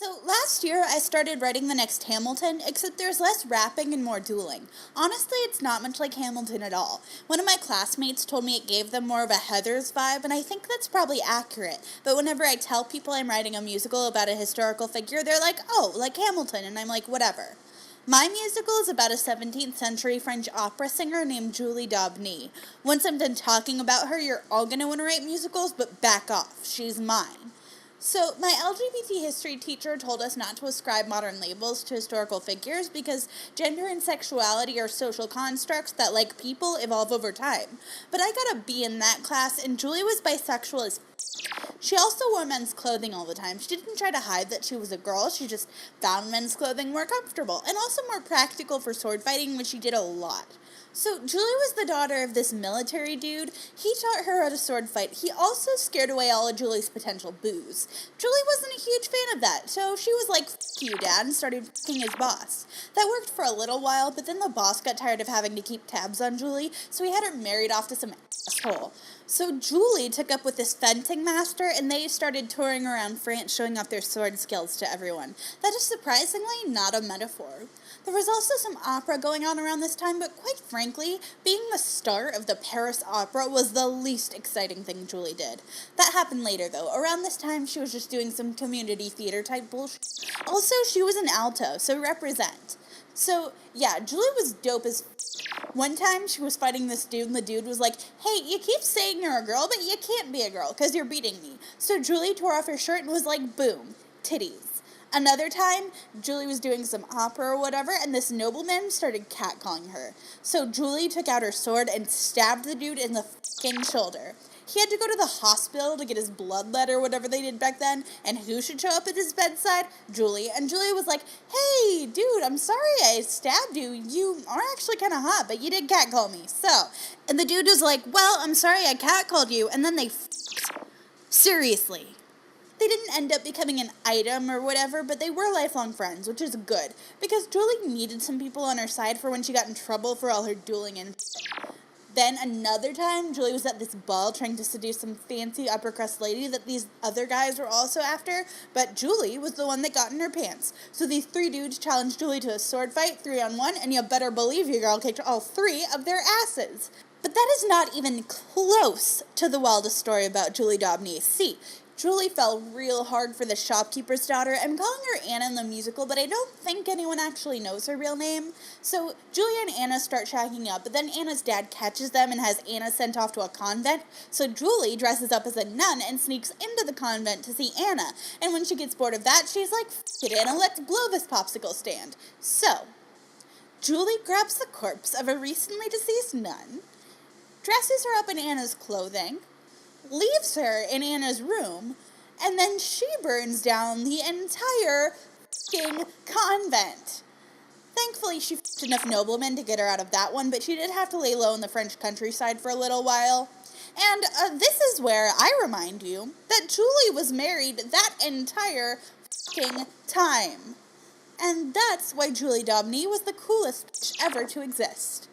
So last year I started writing the next Hamilton, except there's less rapping and more dueling. Honestly, it's not much like Hamilton at all. One of my classmates told me it gave them more of a Heathers vibe, and I think that's probably accurate. But whenever I tell people I'm writing a musical about a historical figure, they're like, oh, like Hamilton, and I'm like, whatever. My musical is about a 17th century French opera singer named Julie Daubeny. Once I'm done talking about her, you're all going to want to write musicals, but back off. She's mine. So, my LGBT history teacher told us not to ascribe modern labels to historical figures because gender and sexuality are social constructs that, like people, evolve over time. But I got a B in that class, and Julie was bisexual as she also wore men's clothing all the time. She didn't try to hide that she was a girl, she just found men's clothing more comfortable and also more practical for sword fighting, which she did a lot. So, Julie was the daughter of this military dude. He taught her how to sword fight. He also scared away all of Julie's potential booze. Julie wasn't a huge fan of that, so she was like, "F you, Dad," and started f***ing his boss. That worked for a little while, but then the boss got tired of having to keep tabs on Julie, so he had her married off to some asshole. So Julie took up with this fencing master, and they started touring around France showing off their sword skills to everyone. That is surprisingly not a metaphor. There was also some opera going on around this time, but quite frankly, being the star of the Paris Opera was the least exciting thing Julie did. That happened later, though. Around this time, she was just doing some community theater type bullshit. Also, she was an alto, so represent. So, yeah, Julie was dope as one time she was fighting this dude, and the dude was like, "Hey, you keep saying you're a girl, but you can't be a girl, because you're beating me." So Julie tore off her shirt and was like, boom, titties. Another time, Julie was doing some opera or whatever, and this nobleman started catcalling her. So Julie took out her sword and stabbed the dude in the fucking shoulder. He had to go to the hospital to get his blood let or whatever they did back then, and who should show up at his bedside? Julie. And Julie was like, "Hey, dude, I'm sorry I stabbed you. You are actually kind of hot, but you did catcall me, so." And the dude was like, "Well, I'm sorry I catcalled you," and then they seriously. They didn't end up becoming an item or whatever, but they were lifelong friends, which is good, because Julie needed some people on her side for when she got in trouble for all her dueling and Then another time, Julie was at this ball trying to seduce some fancy upper crust lady that these other guys were also after, but Julie was the one that got in her pants. So these three dudes challenged Julie to a sword fight, 3-on-1, and you better believe your girl kicked all three of their asses. But that is not even close to the wildest story about Julie Daubeny. See, Julie fell real hard for the shopkeeper's daughter. I'm calling her Anna in the musical, but I don't think anyone actually knows her real name. So Julie and Anna start shacking up, but then Anna's dad catches them and has Anna sent off to a convent. So Julie dresses up as a nun and sneaks into the convent to see Anna. And when she gets bored of that, she's like, "F it, Anna, let's blow this popsicle stand." So Julie grabs the corpse of a recently deceased nun, dresses her up in Anna's clothing, leaves her in Anna's room, and then she burns down the entire f***ing convent. Thankfully, she f***ed enough noblemen to get her out of that one, but she did have to lay low in the French countryside for a little while. And this is where I remind you that Julie was married that entire f***ing time. And that's why Julie Daubeny was the coolest bitch ever to exist.